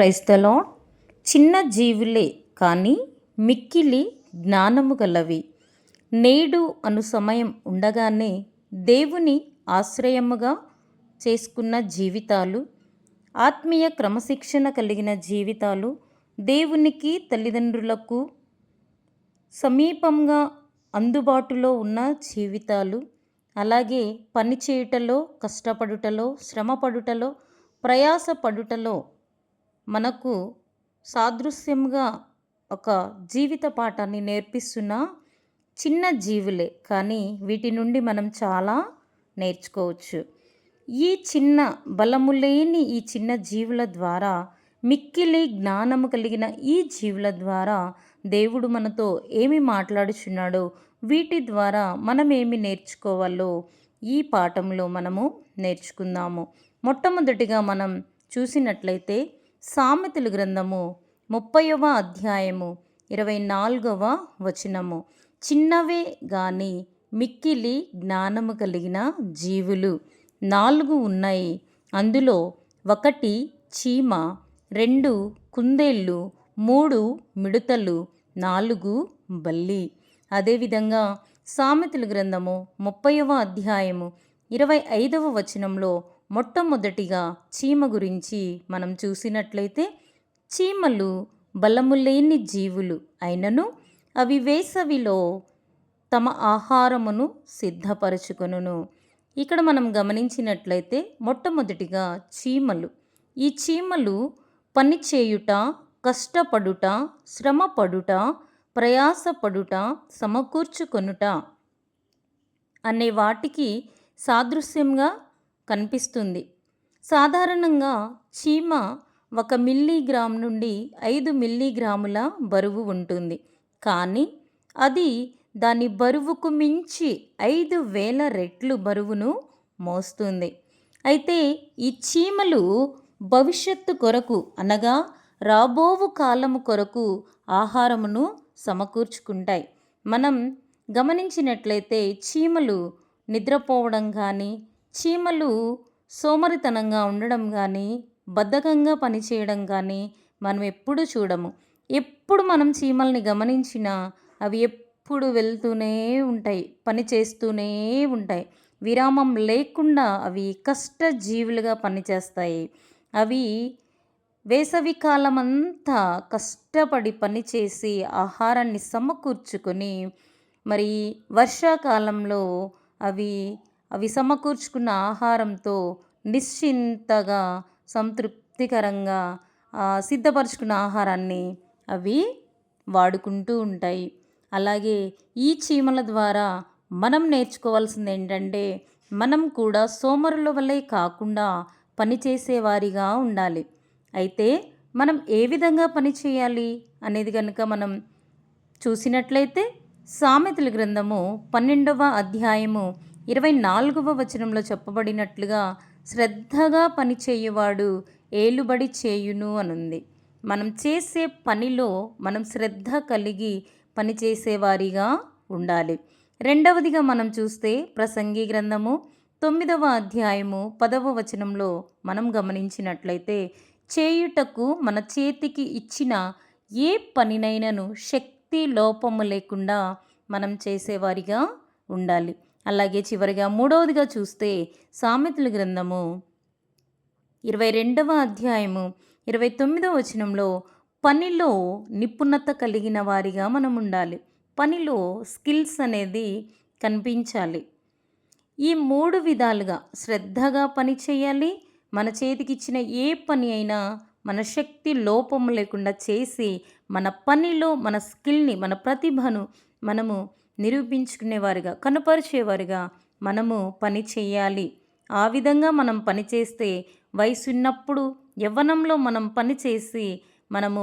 Praise the lord. చిన్న జీవులే కానీ మిక్కిలి జ్ఞానము గలవి. నేడు అను సమయం ఉండగానే దేవుని ఆశ్రయముగా చేసుకున్న జీవితాలు, ఆత్మీయ క్రమశిక్షణ కలిగిన జీవితాలు, దేవునికి తల్లిదండ్రులకు సమీపంగా అందుబాటులో ఉన్న జీవితాలు, అలాగే పని చేయుటలో, కష్టపడుటలో, శ్రమపడుటలో, ప్రయాసపడుటలో మనకు సాదృశ్యంగా ఒక జీవిత పాఠాన్ని నేర్పిస్తున్న చిన్న జీవులే కానీ వీటి నుండి మనం చాలా నేర్చుకోవచ్చు. ఈ చిన్న బలము లేని ఈ చిన్న జీవుల ద్వారా, మిక్కిలి జ్ఞానము కలిగిన ఈ జీవుల ద్వారా దేవుడు మనతో ఏమి మాట్లాడుచున్నాడో, వీటి ద్వారా మనం ఏమి నేర్చుకోవాలో ఈ పాఠంలో మనము నేర్చుకుందాము. మొట్టమొదటిగా మనం చూసినట్లయితే సామెతల గ్రంథము 30వ అధ్యాయము 24వ వచనము. చిన్నవే గాని మిక్కిలి జ్ఞానము కలిగిన జీవులు 4 ఉన్నాయి. అందులో 1 చీమ, 2 కుందేళ్ళు, 3 మిడతలు, 4 బల్లి. అదేవిధంగా సామెతల గ్రంథము 30వ అధ్యాయము 25వ వచనంలో మొట్టమొదటిగా చీమ గురించి మనం చూసినట్లయితే, చీమలు బలము లేని జీవులు అయినను అవి వేసవిలో తమ ఆహారమును సిద్ధపరచుకొనును. ఇక్కడ మనం గమనించినట్లయితే మొట్టమొదటిగా చీమలు. ఈ చీమలు పని చేయుట, కష్టపడుట, శ్రమపడుట, ప్రయాసపడుట, సమకూర్చుకొనుట అనే వాటికి సాదృశ్యంగా కనిపిస్తుంది. సాధారణంగా చీమ 1 మిల్లీగ్రామ్ నుండి 5 మిల్లీగ్రాముల బరువు ఉంటుంది. కానీ అది దాని బరువుకు మించి 5,000 రెట్లు బరువును మోస్తుంది. అయితే ఈ చీమలు భవిష్యత్తు కొరకు అనగా రాబోవు కాలము కొరకు ఆహారమును సమకూర్చుకుంటాయి. మనం గమనించినట్లయితే చీమలు నిద్రపోవడం కానీ, చీమలు సోమరితనంగా ఉండడం కానీ, బద్ధకంగా పనిచేయడం కానీ మనం ఎప్పుడు చూడము. ఎప్పుడు మనం చీమల్ని గమనించినా అవి ఎప్పుడు వెళ్తూనే ఉంటాయి, పని చేస్తూనే ఉంటాయి. విరామం లేకుండా అవి కష్టజీవులుగా పనిచేస్తాయి. అవి వేసవి కాలం అంతా కష్టపడి పనిచేసి ఆహారాన్ని సమకూర్చుకొని, మరి వర్షాకాలంలో అవి సమకూర్చుకున్న ఆహారంతో నిశ్చింతగా, సంతృప్తికరంగా సిద్ధపరచుకున్న ఆహారాన్ని అవి వాడుకుంటూ ఉంటాయి. అలాగే ఈ చీమల ద్వారా మనం నేర్చుకోవాల్సింది ఏంటంటే, మనం కూడా సోమరుల వలె కాకుండా పనిచేసేవారిగా ఉండాలి. అయితే మనం ఏ విధంగా పని చేయాలి అనేది కనుక మనం చూసినట్లయితే, సామెతల గ్రంథము 12వ అధ్యాయము 24వ వచనంలో చెప్పబడినట్లుగా, శ్రద్ధగా పనిచేయువాడు ఏలుబడి చేయును అనుంది. మనం చేసే పనిలో మనం శ్రద్ధ కలిగి పనిచేసేవారిగా ఉండాలి. రెండవదిగా మనం చూస్తే ప్రసంగి గ్రంథము 9వ అధ్యాయము 10వ వచనంలో మనం గమనించినట్లయితే, చేయుటకు మన చేతికి ఇచ్చిన ఏ పనినైనను శక్తి లోపము లేకుండా మనం చేసేవారిగా ఉండాలి. అలాగే చివరిగా మూడవదిగా చూస్తే సామెతల గ్రంథము 22వ అధ్యాయము 29వ వచనంలో, పనిలో నిపుణత కలిగిన వారిగా మనం ఉండాలి. పనిలో స్కిల్స్ అనేది కనిపించాలి. ఈ 3 విధాలుగా శ్రద్ధగా పని చేయాలి. మన చేతికిచ్చిన ఏ పని అయినా మన శక్తి లోపము లేకుండా చేసి, మన పనిలో మన స్కిల్ని, మన ప్రతిభను మనము నిరూపించుకునేవారిగా, కనపరిచేవారిగా మనము పని చేయాలి. ఆ విధంగా మనం పని చేస్తే, వయసున్నప్పుడు యవ్వనంలో మనం పని చేసి మనము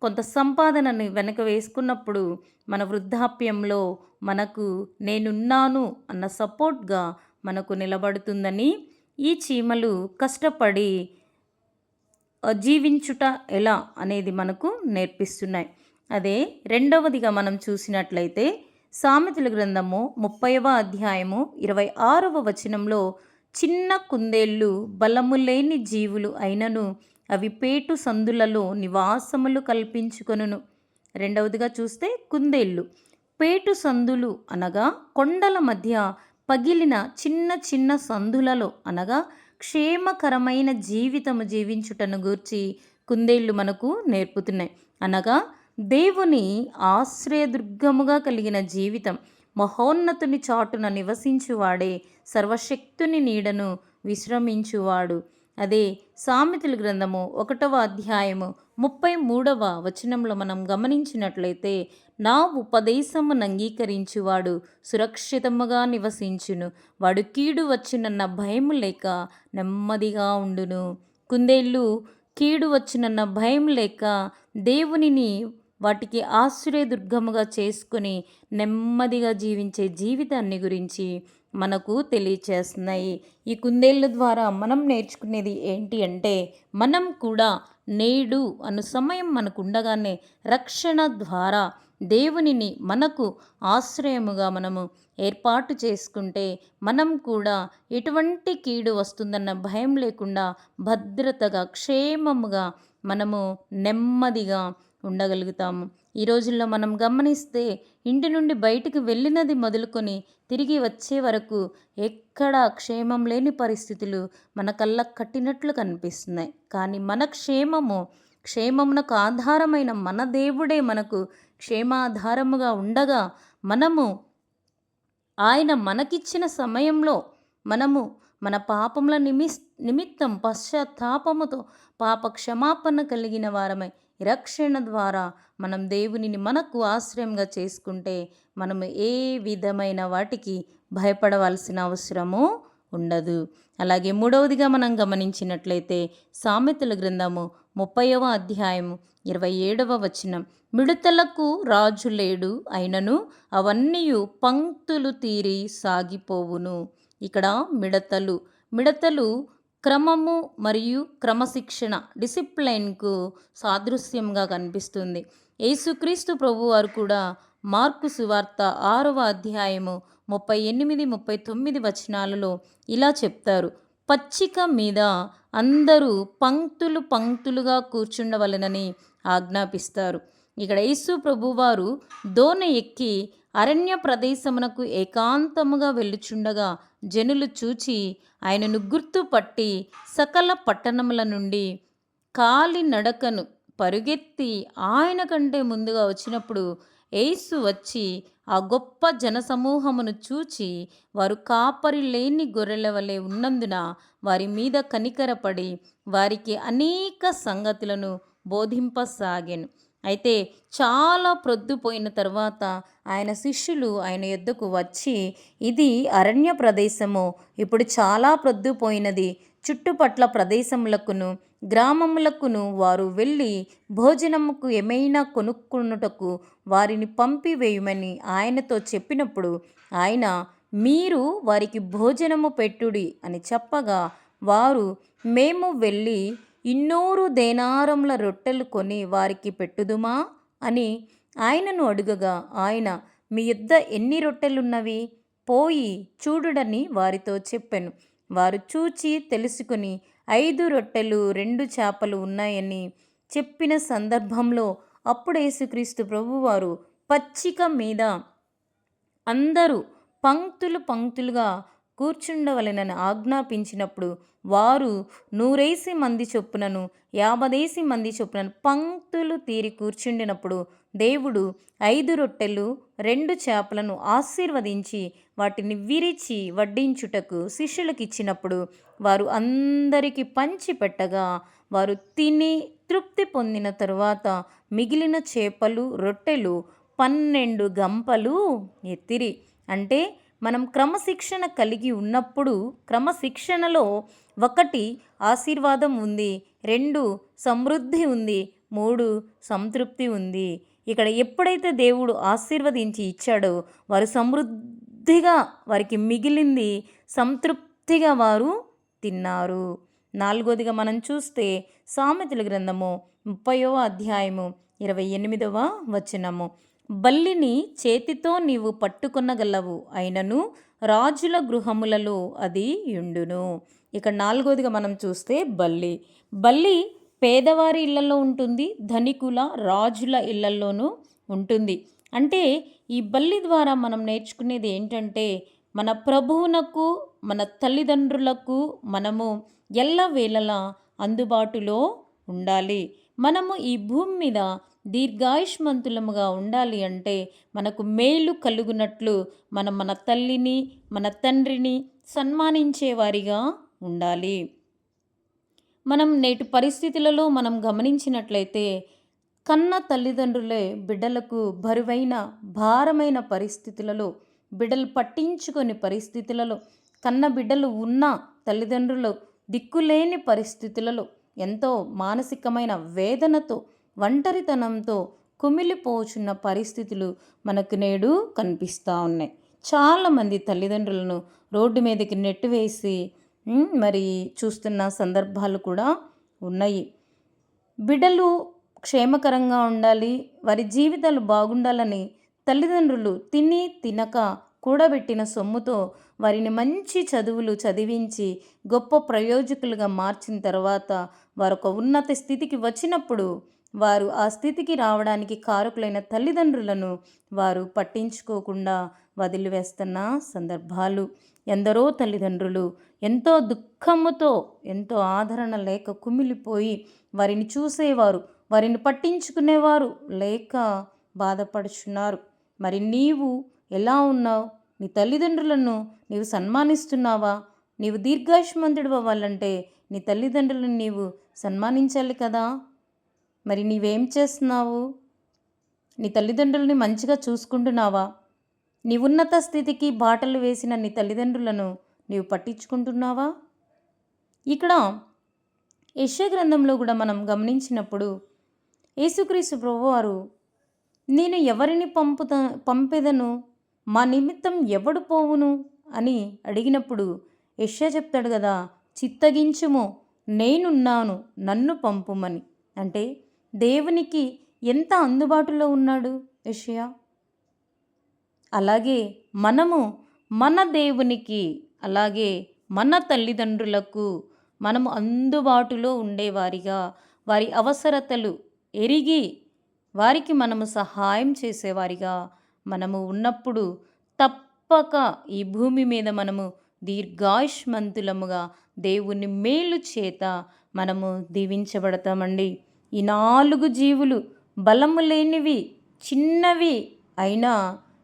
కొంత సంపాదనని వెనక వేసుకున్నప్పుడు, మన వృద్ధాప్యంలో మనకు నేనున్నాను అన్న సపోర్ట్గా మనకు నిలబడుతుందని ఈ చీమలు కష్టపడి జీవించుట ఎలా అనేది మనకు నేర్పిస్తున్నాయి. అదే రెండవదిగా మనం చూసినట్లయితే సామెతల గ్రంథము 30వ అధ్యాయము 26వ వచనంలో, చిన్న కుందేళ్ళు బలము లేని జీవులు అయినను అవి పేటు సందులలో నివాసములు కల్పించుకొనును. రెండవదిగా చూస్తే కుందేళ్ళు. పేటు సందులు అనగా కొండల మధ్య పగిలిన చిన్న చిన్న సందులలో అనగా క్షేమకరమైన జీవితము జీవించుటను గూర్చి కుందేళ్ళు మనకు నేర్పుతున్నాయి. అనగా దేవుని ఆశ్రయదుర్గముగా కలిగిన జీవితం, మహోన్నతుని చాటున నివసించువాడే సర్వశక్తుని నీడను విశ్రమించువాడు. అదే సామెతల గ్రంథము 1వ అధ్యాయము 33వ వచనంలో మనం గమనించినట్లయితే, నా ఉపదేశమును అంగీకరించువాడు సురక్షితముగా నివసించును, వాడు కీడు వచ్చునన్న భయము లేక నెమ్మదిగా ఉండును. కుందేళ్ళు కీడు వచ్చునన్న భయం లేక దేవునిని వాటికి ఆశ్రయదుర్గముగా చేసుకుని నెమ్మదిగా జీవించే జీవితాన్ని గురించి మనకు తెలియచేస్తున్నాయి. ఈ కుందేళ్ళ ద్వారా మనం నేర్చుకునేది ఏంటి అంటే, మనం కూడా నేడు అను సమయం మనకు ఉండగానే రక్షణ ద్వారా దేవునిని మనకు ఆశ్రయముగా మనము ఏర్పాటు చేసుకుంటే మనం కూడా ఎటువంటి కీడు వస్తుందన్న భయం లేకుండా భద్రతగా క్షేమముగా మనము నెమ్మదిగా ఉండగలుగుతాము. ఈ రోజుల్లో మనం గమనిస్తే ఇంటి నుండి బయటికి వెళ్ళినది మొదలుకొని తిరిగి వచ్చే వరకు ఎక్కడా క్షేమం లేని పరిస్థితులు మన కళ్ళకు కట్టినట్లు కనిపిస్తున్నాయి. కానీ మన క్షేమమునకు ఆధారమైన మన దేవుడే మనకు క్షేమాధారముగా ఉండగా, మనము ఆయన మనకిచ్చిన సమయంలో మనము మన పాపముల నిమిత్తం పశ్చాత్తాపముతో పాప క్షమాపణ కలిగిన వారమై రక్షణ ద్వారా మనం దేవునిని మనకు ఆశ్రయంగా చేసుకుంటే మనము ఏ విధమైన వాటికి భయపడవలసిన అవసరము ఉండదు. అలాగే మూడవదిగా మనం గమనించినట్లయితే సామెతల గ్రంథము 30వ అధ్యాయము 27వ వచనం, మిడతలకు రాజు లేడు, అయినను అవన్నీయు పంక్తులు తీరి సాగిపోవును. ఇక్కడ మిడతలు క్రమము మరియు క్రమశిక్షణ, డిసిప్లైన్కు సాదృశ్యంగా కనిపిస్తుంది. యేసుక్రీస్తు ప్రభువారు కూడా మార్కు సువార్త 6వ అధ్యాయము 38, 39 వచనాలలో ఇలా చెప్తారు, పచ్చిక మీద అందరూ పంక్తులుగా కూర్చుండవలెనని ఆజ్ఞాపిస్తారు. ఇక్కడ యేసు ప్రభువారు దోణి ఎక్కి అరణ్య ప్రదేశమునకు ఏకాంతముగా వెళ్ళుచుండగా జనులు చూచి ఆయనను గుర్తుపట్టి సకల పట్టణముల నుండి కాలినడకను పరుగెత్తి ఆయన కంటే ముందుగా వచ్చినప్పుడు యేసు వచ్చి ఆ గొప్ప జనసమూహమును చూచి వారు కాపరి లేని గొర్రెల వలె ఉన్నందున వారి మీద కనికరపడి వారికి అనేక సంగతులను బోధింపసాగెను. అయితే చాలా ప్రొద్దుపోయిన తర్వాత ఆయన శిష్యులు ఆయన యొద్దకు వచ్చి, ఇది అరణ్య ప్రదేశము, ఇప్పుడు చాలా ప్రొద్దుపోయినది, చుట్టుపట్ల ప్రదేశములకును గ్రామములకును వారు వెళ్ళి భోజనముకు ఏమైనా కొనుక్కున్నటకు వారిని పంపివేయమని ఆయనతో చెప్పినప్పుడు ఆయన, మీరు వారికి భోజనము పెట్టుడి అని చెప్పగా, వారు, మేము వెళ్ళి 200 దేనారముల రొట్టెలు కొని వారికి పెట్టుదుమా అని ఆయనను అడుగగా, ఆయన, మీ యొద్ద ఎన్ని రొట్టెలున్నవి, పోయి చూడుడని వారితో చెప్పెను. వారు చూచి తెలుసుకుని 5 రొట్టెలు 2 చేపలు ఉన్నాయని చెప్పిన సందర్భంలో అప్పుడు యేసుక్రీస్తు ప్రభువారు పచ్చిక మీద అందరూ పంక్తులుగా కూర్చుండవలెనని ఆజ్ఞాపించినప్పుడు వారు 100 మంది చొప్పునను 50 మంది చొప్పునను పంక్తులు తీరి కూర్చుండినప్పుడు దేవుడు 5 రొట్టెలు 2 చేపలను ఆశీర్వదించి వాటిని విరిచి వడ్డించుటకు శిష్యులకు ఇచ్చినప్పుడు వారు అందరికీ పంచి పెట్టగా, వారు తిని తృప్తి పొందిన తరువాత మిగిలిన చేపలు రొట్టెలు 12 గంపలు ఎత్తిరి. అంటే మనం క్రమశిక్షణ కలిగి ఉన్నప్పుడు, క్రమశిక్షణలో 1 ఆశీర్వాదం ఉంది, 2 సమృద్ధి ఉంది, 3 సంతృప్తి ఉంది. ఇక్కడ ఎప్పుడైతే దేవుడు ఆశీర్వదించి ఇచ్చాడో వారు సమృద్ధిగా, వారికి మిగిలింది సంతృప్తిగా వారు తిన్నారు. 4వదిగా మనం చూస్తే సామెతల గ్రంథము 30వ అధ్యాయము 28వ వచనము, బల్లిని చేతితో నీవు పట్టుకొనగలవు, అయినను రాజుల గృహములలో అది యుండును. ఇక 4వదిగా మనం చూస్తే బల్లి పేదవారి ఇళ్లలో ఉంటుంది, ధనికుల రాజుల ఇళ్లల్లోనూ ఉంటుంది. అంటే ఈ బల్లి ద్వారా మనం నేర్చుకునేది ఏంటంటే, మన ప్రభువునకు, మన తల్లిదండ్రులకు మనము ఎల్లవేళలా అందుబాటులో ఉండాలి. మనము ఈ భూమి మీద దీర్ఘాయుష్మంతులముగా ఉండాలి అంటే మనకు మేలు కలుగునట్లు మనం మన తల్లిని, మన తండ్రిని సన్మానించేవారిగా ఉండాలి. మనం నేటి పరిస్థితులలో మనం గమనించినట్లయితే కన్న తల్లిదండ్రులే బిడ్డలకు బరువైన భారమైన పరిస్థితులలో, బిడ్డలు పట్టించుకొని పరిస్థితులలో, కన్న బిడ్డలు ఉన్న తల్లిదండ్రులు దిక్కులేని పరిస్థితులలో ఎంతో మానసికమైన వేదనతో, ఒంటరితనంతో కుమిలిపోచున్న పరిస్థితులు మనకు నేడు కనిపిస్తూ ఉన్నాయి. చాలామంది తల్లిదండ్రులను రోడ్డు మీదకి నెట్టివేసి మరి చూస్తున్న సందర్భాలు కూడా ఉన్నాయి. బిడ్డలు క్షేమకరంగా ఉండాలి, వారి జీవితాలు బాగుండాలని తల్లిదండ్రులు తిని తినక కూడబెట్టిన సొమ్ముతో వారిని మంచి చదువులు చదివించి గొప్ప ప్రయోజకులుగా మార్చిన తర్వాత వారు ఒక ఉన్నత స్థితికి వచ్చినప్పుడు వారు ఆ స్థితికి రావడానికి కారకులైన తల్లిదండ్రులను వారు పట్టించుకోకుండా వదిలివేస్తున్న సందర్భాలు. ఎందరో తల్లిదండ్రులు ఎంతో దుఃఖముతో, ఎంతో ఆదరణ లేక కుమిలిపోయి వారిని చూసేవారు, వారిని పట్టించుకునేవారు లేక బాధపడుచున్నారు. మరి నీవు ఎలా ఉన్నావు? నీ తల్లిదండ్రులను నీవు సన్మానిస్తున్నావా? నీవు దీర్ఘాయుష్మంతుడు అవ్వాలంటే నీ తల్లిదండ్రులను నీవు సన్మానించాలి కదా. మరి నీవేం చేస్తున్నావు? నీ తల్లిదండ్రులని మంచిగా చూసుకుంటున్నావా? నీ ఉన్నత స్థితికి బాటలు వేసిన నీ తల్లిదండ్రులను నీవు పట్టించుకుంటున్నావా? ఇక్కడ యెషయా గ్రంథంలో కూడా మనం గమనించినప్పుడు యేసుక్రీస్తు ప్రభువారు నేను ఎవరిని పంపెదను, మా నిమిత్తం ఎవడు పోవును అని అడిగినప్పుడు యెషయా చెప్తాడు కదా, చిత్తగించుము, నేనున్నాను, నన్ను పంపుమని. అంటే దేవునికి ఎంత అందుబాటులో ఉన్నాడు యెషయా. అలాగే మనము మన దేవునికి, అలాగే మన తల్లిదండ్రులకు మనము అందుబాటులో ఉండేవారిగా, వారి అవసరతలు ఎరిగి వారికి మనము సహాయం చేసేవారిగా మనము ఉన్నప్పుడు తప్పక ఈ భూమి మీద మనము దీర్ఘాయుష్మంతులముగా దేవుని మేలు చేత మనము దీవించబడతామండి. ఈ 4 జీవులు బలము లేనివి, చిన్నవి అయినా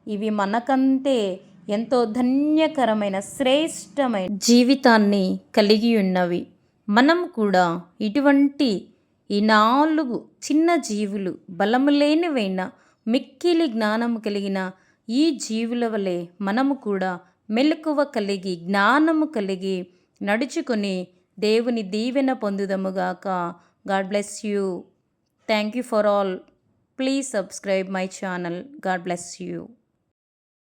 ఇవి మనకంటే ఎంతో ధన్యకరమైన శ్రేష్టమైన జీవితాన్ని కలిగి ఉన్నవి. మనం కూడా ఇటువంటి ఈ 4 చిన్న జీవులు, బలము లేనివైన మిక్కిలి జ్ఞానము కలిగిన ఈ జీవుల వలె మనము కూడా మెలకువ కలిగి, జ్ఞానము కలిగి నడుచుకొని దేవుని దీవెన పొందుదముగాక. God bless you. Thank you for all. Please subscribe my channel. God bless you.